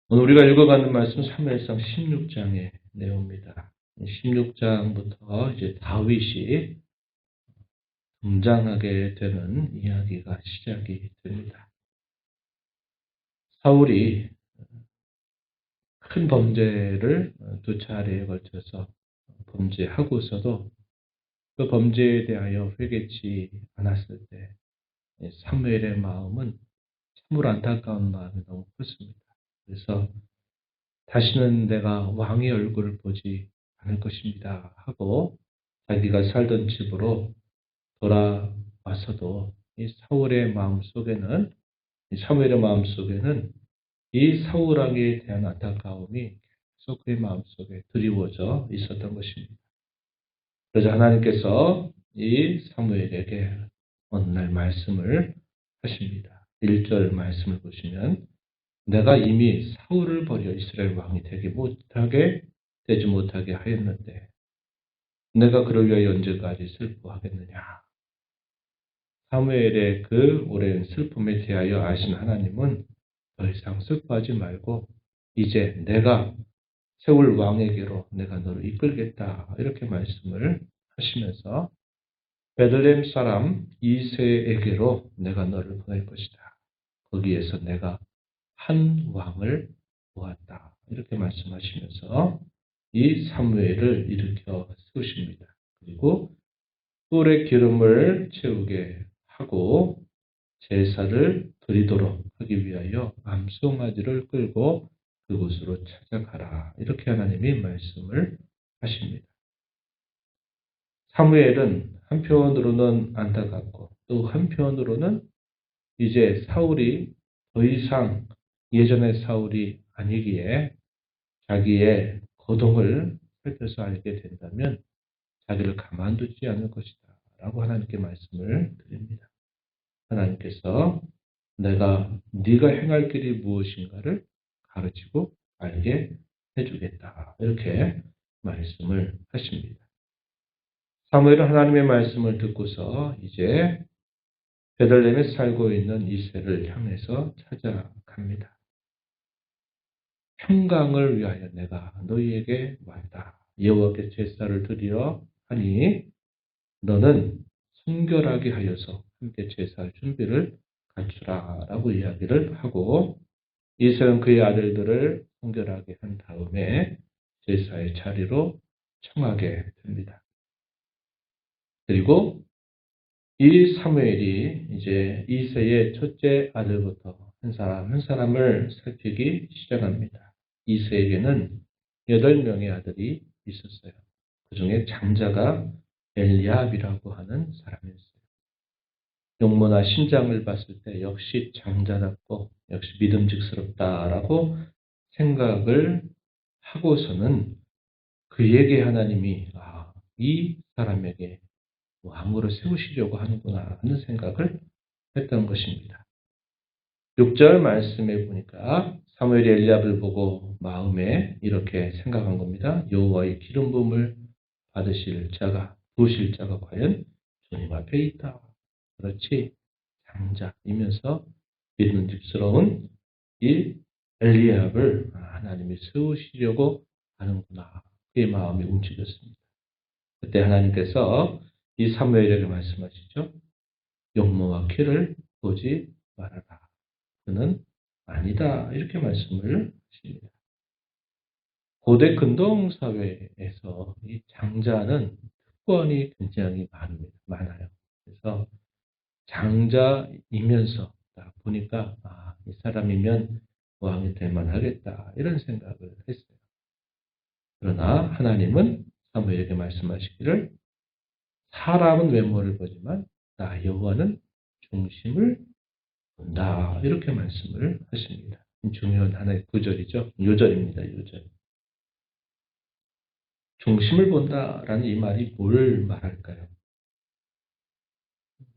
오늘 우리가 읽어가는 말씀 사무엘상 16장의 내용입니다. 16장부터 이제 다윗이 등장하게 되는 이야기가 시작이 됩니다. 사울이 큰 범죄를 두 차례에 걸쳐서 범죄하고서도 그 범죄에 대하여 회개치 않았을 때 사무엘의 마음은 참으로 안타까운 마음이 너무 컸습니다. 그래서 다시는 내가 왕의 얼굴을 보지 않을 것입니다 하고 자기가 살던 집으로 돌아와서도 이 사울의 마음 속에는 사무엘의 마음 속에는 이 사울 왕에 대한 안타까움이 계속 그의 마음 속에 드리워져 있었던 것입니다. 그래서 하나님께서 이 사무엘에게 어느 날 말씀을 하십니다. 1절 말씀을 보시면 내가 이미 사울을 버려 이스라엘 왕이 되지 못하게 하였는데 내가 그를 위하여 언제까지 슬퍼하겠느냐. 사무엘의 그 오랜 슬픔에 대하여 아신 하나님은 더 이상 슬퍼하지 말고 이제 내가 세울 왕에게로 내가 너를 이끌겠다 이렇게 말씀을 하시면서 베들레헴 사람 이새에게로 내가 너를 보낼 것이다. 거기에서 내가 한 왕을 보았다. 이렇게 말씀하시면서 이 사무엘을 일으켜 세우십니다. 그리고 뿔에 기름을 채우게 하고 제사를 드리도록 하기 위하여 암송아지를 끌고 그곳으로 찾아가라. 이렇게 하나님이 말씀을 하십니다. 사무엘은 한편으로는 안타깝고 또 한편으로는 이제 사울이 더 이상 예전의 사울이 아니기에 자기의 거동을 살펴서 알게 된다면 자기를 가만두지 않을 것이다 라고 하나님께 말씀을 드립니다. 하나님께서 내가 네가 행할 길이 무엇인가를 가르치고 알게 해주겠다 이렇게 말씀을 하십니다. 사무엘은 하나님의 말씀을 듣고서 이제 베들레헴에 살고 있는 이새를 향해서 찾아갑니다. 평강을 위하여 내가 너희에게 왔다. 여호와께 제사를 드리려 하니 너는 순결하게 하여서 함께 제사할 준비를 갖추라 라고 이야기를 하고 이새는 그의 아들들을 순결하게 한 다음에 제사의 자리로 청하게 됩니다. 그리고 이 사무엘이 이제 이새의 첫째 아들부터 한 사람 한 사람을 살피기 시작합니다. 이새에게는 8명의 아들이 있었어요. 그 중에 장자가 엘리압이라고 하는 사람이었어요. 용모나 신장을 봤을 때 역시 장자답고 역시 믿음직스럽다라고 생각을 하고서는 그에게 하나님이 이 사람에게 왕으로 세우시려고 하는구나 하는 생각을 했던 것입니다. 6절 말씀에 보니까 사무엘이 엘리압을 보고 마음에 이렇게 생각한 겁니다. 여호와의 기름 부음을 받으실 자가 부으실 자가 과연 주님 앞에 있다. 그렇지 장자이면서 믿음직스러운 이 엘리압을 하나님이 세우시려고 하는구나. 그의 마음이 움직였습니다. 그때 하나님께서 이 사무엘에게 말씀하시죠. 용모와 키를 보지 말아라. 그는 아니다. 이렇게 말씀을 하십니다. 고대 근동 사회에서 이 장자는 특권이 굉장히 많아요. 그래서 장자이면서 딱 보니까 이 사람이면 왕이 될 만하겠다. 이런 생각을 했어요. 그러나 하나님은 사무엘에게 말씀하시기를 사람은 외모를 보지만 나 여호와는 중심을 본다. 이렇게 말씀을 하십니다. 중요한 하나의 구절이죠. 요절입니다. 요절. 중심을 본다라는 이 말이 뭘 말할까요?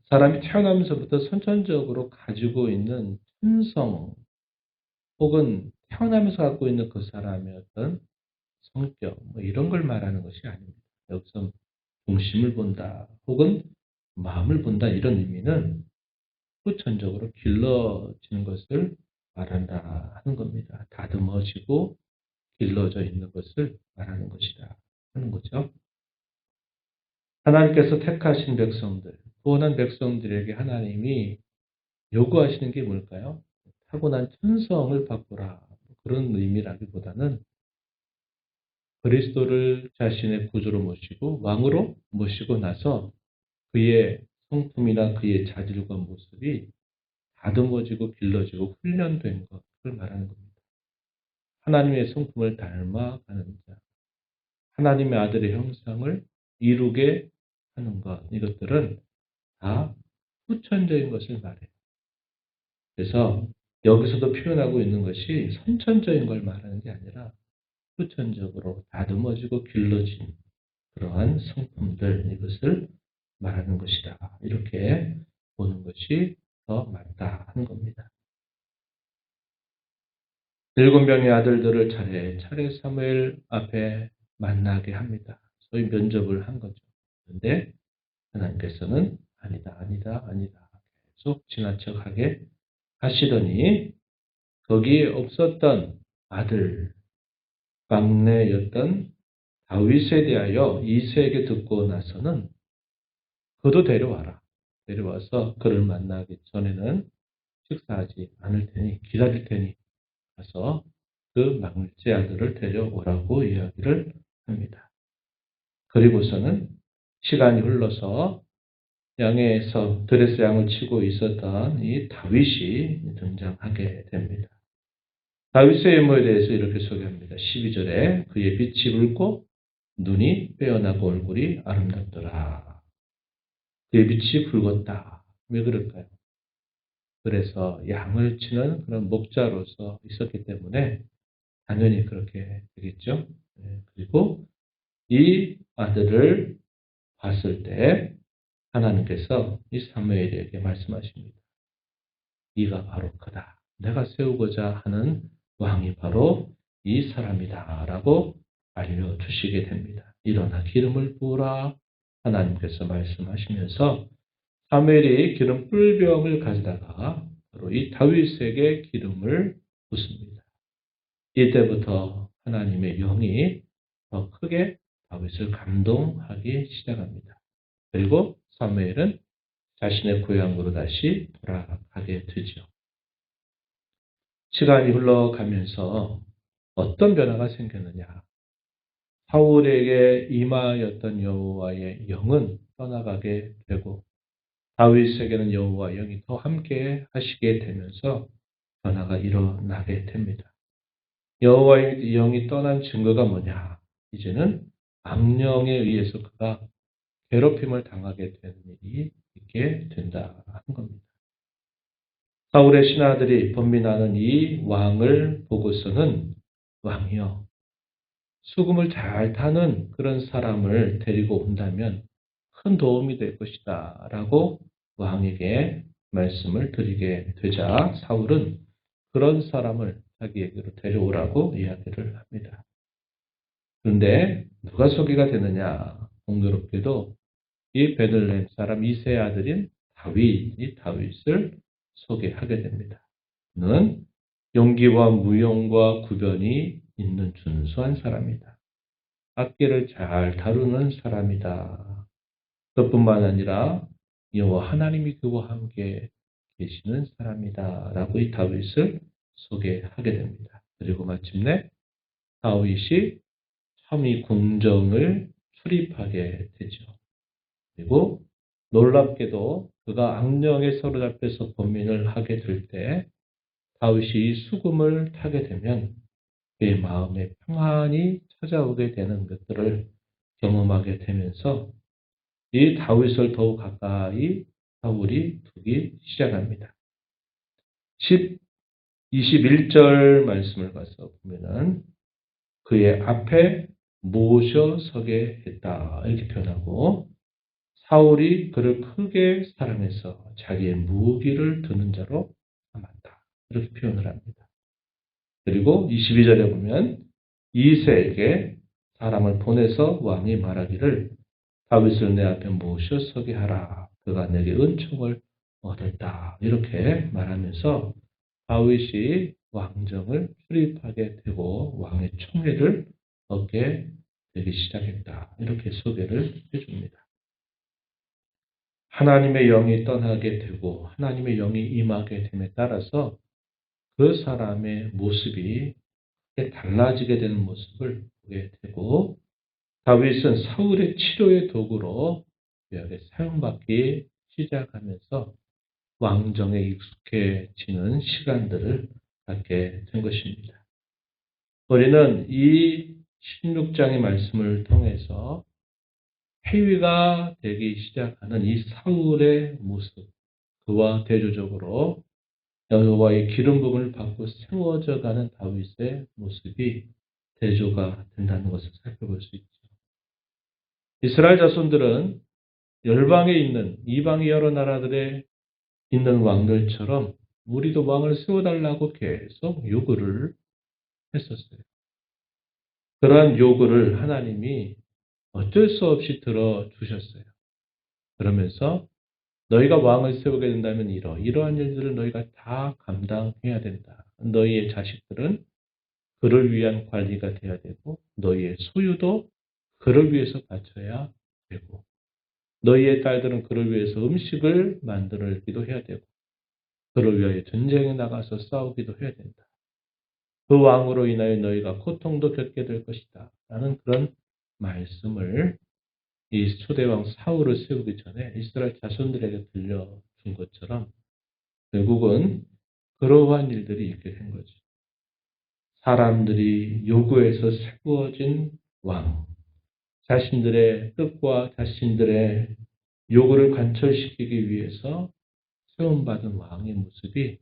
사람이 태어나면서부터 선천적으로 가지고 있는 천성 혹은 태어나면서 갖고 있는 그 사람의 어떤 성격 이런 걸 말하는 것이 아닙니다. 여기서 중심을 본다 혹은 마음을 본다 이런 의미는 후천적으로 길러지는 것을 말한다 하는 겁니다. 다듬어지고 길러져 있는 것을 말하는 것이다 하는 거죠. 하나님께서 택하신 백성들, 구원한 백성들에게 하나님이 요구하시는 게 뭘까요? 타고난 천성을 바꾸라. 그런 의미라기보다는 그리스도를 자신의 구주로 모시고 왕으로 모시고 나서 그의 성품이나 그의 자질과 모습이 다듬어지고 길러지고 훈련된 것을 말하는 겁니다. 하나님의 성품을 닮아가는 자, 하나님의 아들의 형상을 이루게 하는 것, 이것들은 다 후천적인 것을 말해요. 그래서 여기서도 표현하고 있는 것이 선천적인 걸 말하는 게 아니라 후천적으로 다듬어지고 길러진 그러한 성품들, 이것을 말하는 것이다. 이렇게 보는 것이 더 맞다 하는 겁니다. 7명의 아들들을 차례 사무엘 앞에 만나게 합니다. 소위 면접을 한 거죠. 그런데 하나님께서는 아니다. 계속 지나쳐가게 하시더니 거기에 없었던 아들, 막내였던 다윗에 대하여 이새에게 듣고 나서는 그도 데려와라. 데려와서 그를 만나기 전에는 식사하지 않을 테니 기다릴 테니 가서 그 막내 아들을 데려오라고 이야기를 합니다. 그리고서는 시간이 흘러서 양에서 들에서 양을 치고 있었던 이 다윗이 등장하게 됩니다. 다윗의 외모에 대해서 이렇게 소개합니다. 12절에 그의 빛이 붉고 눈이 빼어나고 얼굴이 아름답더라. 그의 빛이 붉었다. 왜 그럴까요? 그래서 양을 치는 그런 목자로서 있었기 때문에 당연히 그렇게 되겠죠. 그리고 이 아들을 봤을 때 하나님께서 이 사무엘에게 말씀하십니다. 네가 바로 그다. 내가 세우고자 하는 왕이 바로 이 사람이다 라고 알려주시게 됩니다. 일어나 기름을 부으라 하나님께서 말씀하시면서 사무엘이 기름 뿔병을 가져다가 바로 이 다윗에게 기름을 붓습니다. 이때부터 하나님의 영이 더 크게 다윗을 감동하기 시작합니다. 그리고 사무엘은 자신의 고향으로 다시 돌아가게 되죠. 시간이 흘러가면서 어떤 변화가 생겼느냐. 사울에게 임하였던 여호와의 영은 떠나가게 되고 다윗에게는 여호와의 영이 더 함께 하시게 되면서 변화가 일어나게 됩니다. 여호와의 영이 떠난 증거가 뭐냐. 이제는 악령에 의해서 그가 괴롭힘을 당하게 되는 일이 있게 된다 하는 겁니다. 사울의 신하들이 번민하는 이 왕을 보고서는 왕이여 수금을 잘 타는 그런 사람을 데리고 온다면 큰 도움이 될 것이다 라고 왕에게 말씀을 드리게 되자 사울은 그런 사람을 자기에게로 데려오라고 이야기를 합니다. 그런데 누가 소개가 되느냐. 공교롭게도 이 베들레헴 사람 이새의 아들인 다윗이 다윗을 소개하게 됩니다. 그는 용기와 무용과 구변이 있는 준수한 사람이다. 악기를 잘 다루는 사람이다. 그뿐만 아니라 여호와 하나님이 그와 함께 계시는 사람이다. 라고 이 다윗을 소개하게 됩니다. 그리고 마침내 다윗이 참 이 궁정을 출입하게 되죠. 그리고 놀랍게도 그가 악령에 사로잡혀서 범민을 하게 될 때 다윗이 수금을 타게 되면 그의 마음에 평안이 찾아오게 되는 것들을 경험하게 되면서 이 다윗을 더욱 가까이 사울이 두기 시작합니다. 21절 말씀을 가서 보면은 그의 앞에 모셔서게 했다 이렇게 표현하고 사울이 그를 크게 사랑해서 자기의 무기를 드는 자로 삼았다 이렇게 표현을 합니다. 그리고 22절에 보면 이새에게 사람을 보내서 왕이 말하기를 다윗을 내 앞에 모셔서게 하라. 그가 내게 은총을 얻었다. 이렇게 말하면서 다윗이 왕정을 수립하게 되고 왕의 총애를 얻게 되기 시작했다. 이렇게 소개를 해줍니다. 하나님의 영이 떠나게 되고 하나님의 영이 임하게 됨에 따라서 그 사람의 모습이 달라지게 되는 모습을 보게 되고 다윗은 사울의 치료의 도구로 귀하게 사용받기 시작하면서 왕정에 익숙해지는 시간들을 갖게 된 것입니다. 우리는 이 16장의 말씀을 통해서 폐위가 되기 시작하는 이 사울의 모습, 그와 대조적으로 여호와의 기름 부음을 받고 세워져 가는 다윗의 모습이 대조가 된다는 것을 살펴볼 수 있죠. 이스라엘 자손들은 열방에 있는 이방의 여러 나라들에 있는 왕들처럼 우리도 왕을 세워달라고 계속 요구를 했었어요. 그러한 요구를 하나님이 어쩔 수 없이 들어주셨어요. 그러면서 너희가 왕을 세우게 된다면 이러한 일들을 너희가 다 감당해야 된다. 너희의 자식들은 그를 위한 관리가 돼야 되고 너희의 소유도 그를 위해서 바쳐야 되고 너희의 딸들은 그를 위해서 음식을 만들기도 해야 되고 그를 위하여 전쟁에 나가서 싸우기도 해야 된다. 그 왕으로 인하여 너희가 고통도 겪게 될 것이다. 라는 그런 말씀을 이 초대왕 사울을 세우기 전에 이스라엘 자손들에게 들려준 것처럼 결국은 그러한 일들이 있게 된 거죠. 사람들이 요구해서 세워진 왕, 자신들의 뜻과 자신들의 요구를 관철시키기 위해서 세움받은 왕의 모습이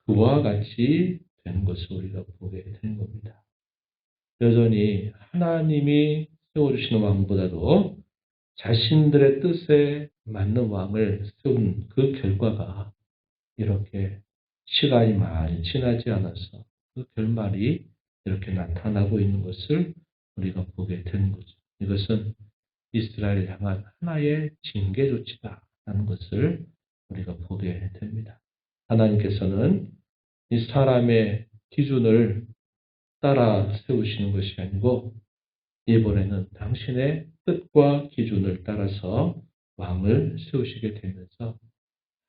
그와 같이 되는 것을 우리가 보게 되는 겁니다. 여전히 하나님이 세워주시는 왕보다도 자신들의 뜻에 맞는 왕을 세운 그 결과가 이렇게 시간이 많이 지나지 않아서 그 결말이 이렇게 나타나고 있는 것을 우리가 보게 되는 거죠. 이것은 이스라엘을 향한 하나의 징계 조치다라는 것을 우리가 보게 됩니다. 하나님께서는 이 사람의 기준을 따라 세우시는 것이 아니고 이번에는 당신의 뜻과 기준을 따라서 왕을 세우시게 되면서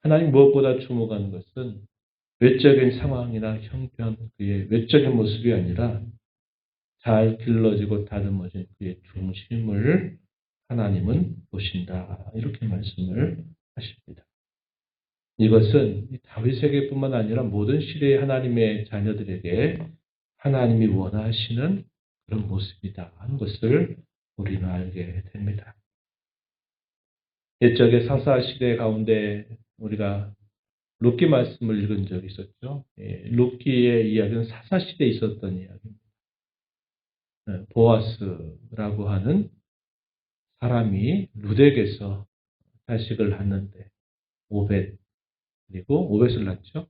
하나님 무엇보다 주목하는 것은 외적인 상황이나 형편, 그의 외적인 모습이 아니라 잘 길러지고 다듬어진 그의 중심을 하나님은 보신다. 이렇게 말씀을 하십니다. 이것은 다윗에게뿐만 아니라 모든 시대의 하나님의 자녀들에게 하나님이 원하시는 그런 모습이다 하는 것을 우리는 알게 됩니다. 옛적의 사사 시대 가운데 우리가 룻기 말씀을 읽은 적이 있었죠. 룻기의 이야기는 사사 시대에 있었던 이야기입니다. 보아스라고 하는 사람이 룻에게서 자식을 낳는데 오벳, 그리고 오벳을 낳죠.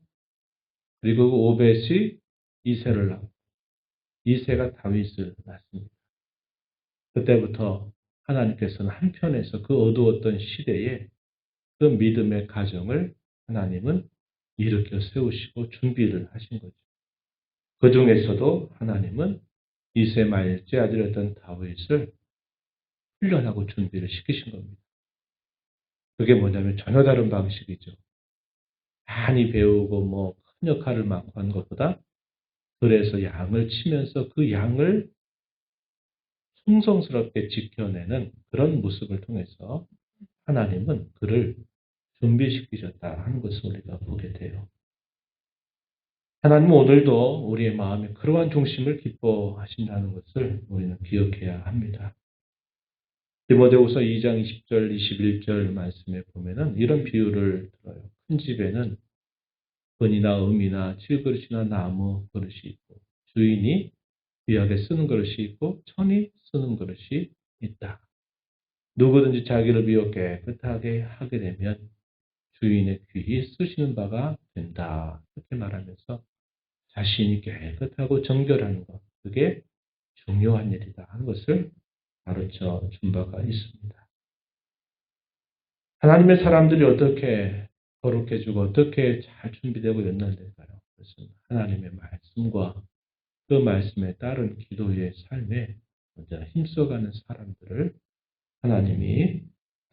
그리고 그 오벳이 이새를 낳고 이새가 다윗을 낳습니다. 그때부터 하나님께서는 한편에서 그 어두웠던 시대에 그 믿음의 가정을 하나님은 일으켜 세우시고 준비를 하신 거죠. 그 중에서도 하나님은 이새 말째 아들이었던 다윗을 훈련하고 준비를 시키신 겁니다. 그게 뭐냐면 전혀 다른 방식이죠. 많이 배우고 큰 역할을 맡고 한 것보다 그래서 양을 치면서 그 양을 충성스럽게 지켜내는 그런 모습을 통해서 하나님은 그를 준비시키셨다 하는 것을 우리가 보게 돼요. 하나님은 오늘도 우리의 마음에 그러한 중심을 기뻐하신다는 것을 우리는 기억해야 합니다. 디모데후서 2장 20절, 21절 말씀에 보면은 이런 비유를 들어요. 큰 집에는 은이나 음이나 질그릇이나 나무 그릇이 있고 주인이 귀하게 쓰는 그릇이 있고 천이 쓰는 그릇이 있다. 누구든지 자기를 비워 깨끗하게 하게 되면 주인의 귀히 쓰시는 바가 된다. 이렇게 말하면서 자신이 깨끗하고 정결한 것, 그게 중요한 일이다 하는 것을 가르쳐 준 바가 있습니다. 하나님의 사람들이 어떻게 거룩해지고 어떻게 잘 준비되고 연단될까요? 그것은 하나님의 말씀과 그 말씀에 따른 기도의 삶에 먼저 힘써가는 사람들을 하나님이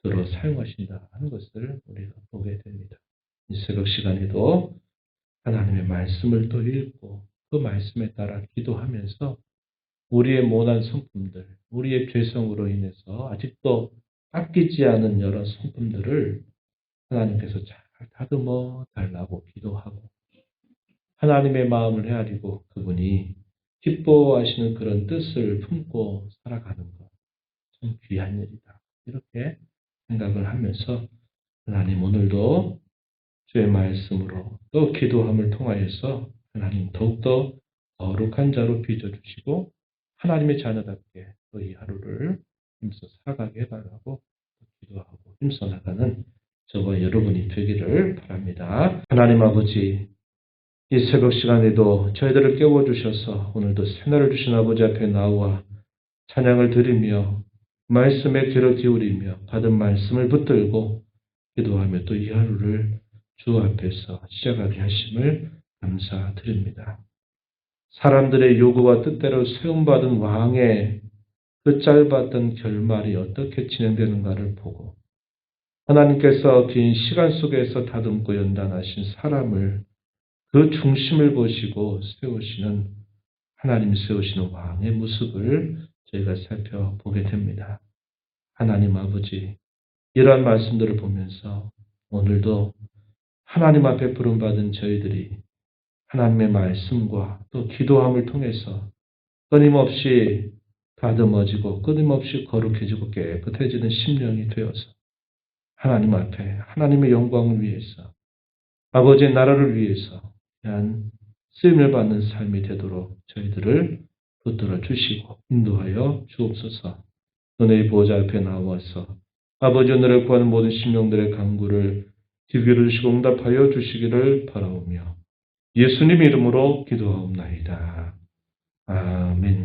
주로 사용하신다 하는 것을 우리가 보게 됩니다. 이 새벽 시간에도 하나님의 말씀을 또 읽고 그 말씀에 따라 기도하면서 우리의 모난 성품들, 우리의 죄성으로 인해서 아직도 깎이지 않은 여러 성품들을 하나님께서 잘 다듬어 달라고 기도하고 하나님의 마음을 헤아리고 그분이 기뻐하시는 그런 뜻을 품고 살아가는 것 참 귀한 일이다. 이렇게 생각을 하면서 하나님 오늘도 주의 말씀으로 또 기도함을 통하여서 하나님 더욱더 거룩한 자로 빚어주시고 하나님의 자녀답게 또 이 하루를 힘써 살아가게 해달라고 기도하고 힘써 나가는 저와 여러분이 되기를 바랍니다. 하나님 아버지 이 새벽 시간에도 저희들을 깨워주셔서 오늘도 새날을 주신 아버지 앞에 나와 찬양을 드리며 말씀에 귀를 기울이며 받은 말씀을 붙들고 기도하며 또 이 하루를 주 앞에서 시작하게 하심을 감사드립니다. 사람들의 요구와 뜻대로 세움받은 왕의 그 짧았던 결말이 어떻게 진행되는가를 보고 하나님께서 긴 시간 속에서 다듬고 연단하신 사람을 그 중심을 보시고 세우시는 하나님이 세우시는 왕의 모습을 저희가 살펴보게 됩니다. 하나님 아버지 이러한 말씀들을 보면서 오늘도 하나님 앞에 부름받은 저희들이 하나님의 말씀과 또 기도함을 통해서 끊임없이 다듬어지고 끊임없이 거룩해지고 깨끗해지는 심령이 되어서 하나님 앞에 하나님의 영광을 위해서 아버지의 나라를 위해서 귀한 쓰임을 받는 삶이 되도록 저희들을 붙들어 주시고 인도하여 주옵소서. 너의 보좌 앞에 나와서 아버지 오늘을 구하는 모든 심령들의 간구를 기회를 주시고 응답하여 주시기를 바라오며 예수님 이름으로 기도하옵나이다. 아멘.